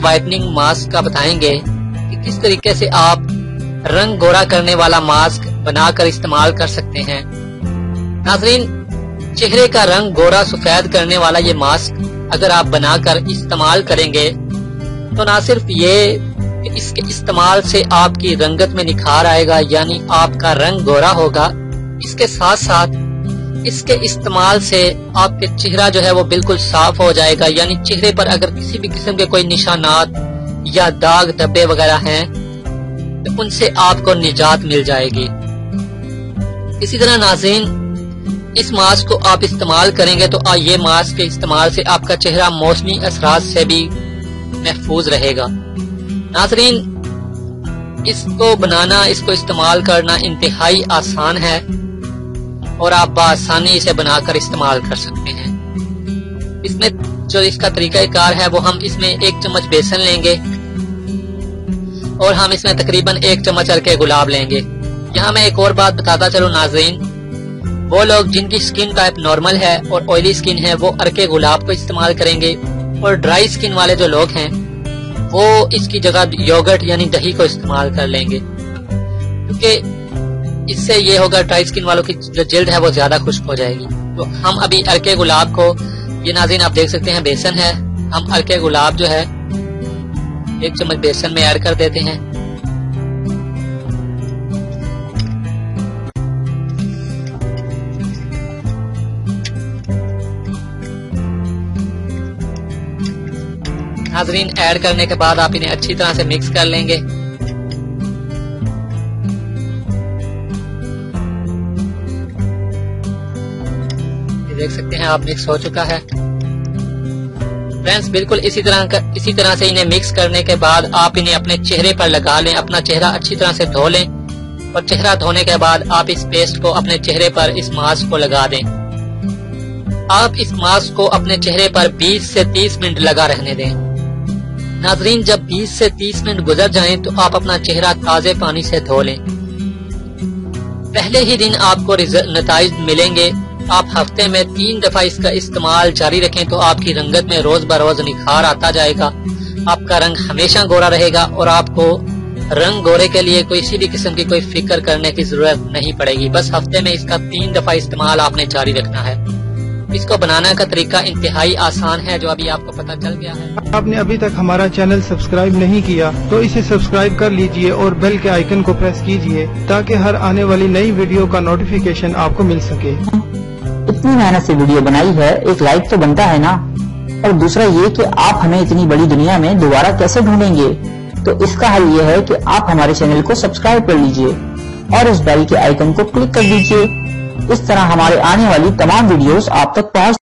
Whitening mask का बताएंगे कि किस तरीके से आप रंग गोरा करने वाला मास्क बनाकर इस्तेमाल कर सकते हैं। नाज़रीन, चेहरे का रंग गोरा सफेद करने वाला ये मास्क अगर आप बनाकर इस्तेमाल करेंगे तो ना सिर्फ ये इसके इस्तेमाल से आपकी रंगत में निखार आएगा, यानी आपका रंग गोरा होगा, इसके साथ साथ इसके इस्तेमाल से आपके चेहरा जो है वो बिल्कुल साफ हो जाएगा, यानी चेहरे पर अगर किसी भी किस्म के कोई निशानात या दाग धब्बे वगैरह हैं तो उनसे आपको निजात मिल जाएगी। इसी तरह नाज़रीन, इस मास्क को आप इस्तेमाल करेंगे तो ये मास्क के इस्तेमाल से आपका चेहरा मौसमी असरात से भी महफूज रहेगा। नाज़रीन, इसको बनाना, इसको इस्तेमाल करना इंतहाई आसान है और आप बआसानी इसे बनाकर इस्तेमाल कर सकते हैं। इसमें जो इसका तरीकाकार है वो हम इसमें 1 चम्मच बेसन लेंगे और हम इसमें तकरीबन 1 चम्मच अर्के गुलाब लेंगे। यहाँ मैं एक और बात बताता चलूं नाज़रीन, वो लोग जिनकी स्किन टाइप नॉर्मल है और ऑयली स्किन है वो अर्के गुलाब को इस्तेमाल करेंगे, और ड्राई स्किन वाले जो लोग हैं वो इसकी जगह योगर्ट यानी दही को इस्तेमाल कर लेंगे, क्योंकि इससे ये होगा ड्राई स्किन वालों की जो जिल्द है वो ज्यादा खुश्क हो जाएगी। तो हम अभी अर्के गुलाब को, ये नाज़रीन आप देख सकते हैं बेसन है, हम अर्के गुलाब जो है 1 चम्मच बेसन में ऐड कर देते हैं। नाज़रीन, ऐड करने के बाद आप इन्हें अच्छी तरह से मिक्स कर लेंगे। ये देख सकते हैं आप मिक्स हो चुका है। फ्रेंड्स, बिल्कुल इसी तरह से इन्हें मिक्स करने के बाद आप इन्हें अपने चेहरे पर लगा लें, अपना चेहरा अच्छी तरह से धो लें, और चेहरा धोने के बाद आप इस पेस्ट को अपने चेहरे पर, इस मास्क को लगा दें। आप इस मास्क को अपने चेहरे पर 20 से 30 मिनट लगा रहने दें। नाज़रीन, जब 20 से 30 मिनट गुजर जाएं तो आप अपना चेहरा ताज़े पानी से धो लें। पहले ही दिन आपको नताइज मिलेंगे। आप हफ्ते में 3 दफा इसका इस्तेमाल जारी रखें तो आपकी रंगत में रोज बरोज निखार आता जाएगा। आपका रंग हमेशा गोरा रहेगा और आपको रंग गोरे के लिए किसी भी किस्म की कोई फिक्र करने की जरूरत नहीं पड़ेगी। बस हफ्ते में इसका 3 दफा इस्तेमाल आपने जारी रखना है। इसको बनाने का तरीका इंतहाई आसान है, जो अभी आपको पता चल गया है। आपने अभी तक हमारा चैनल सब्सक्राइब नहीं किया तो इसे सब्सक्राइब कर लीजिए और बेल के आइकन को प्रेस कीजिए ताकि हर आने वाली नई वीडियो का नोटिफिकेशन आपको मिल सके। इतनी मेहनत से वीडियो बनाई है, एक लाइक तो बनता है ना। और दूसरा ये कि आप हमें इतनी बड़ी दुनिया में दोबारा कैसे ढूंढेंगे, तो इसका हल ये है कि आप हमारे चैनल को सब्सक्राइब कर लीजिए और उस बेल के आइकन को क्लिक कर दीजिए। इस तरह हमारे आने वाली तमाम वीडियोस आप तक पहुंच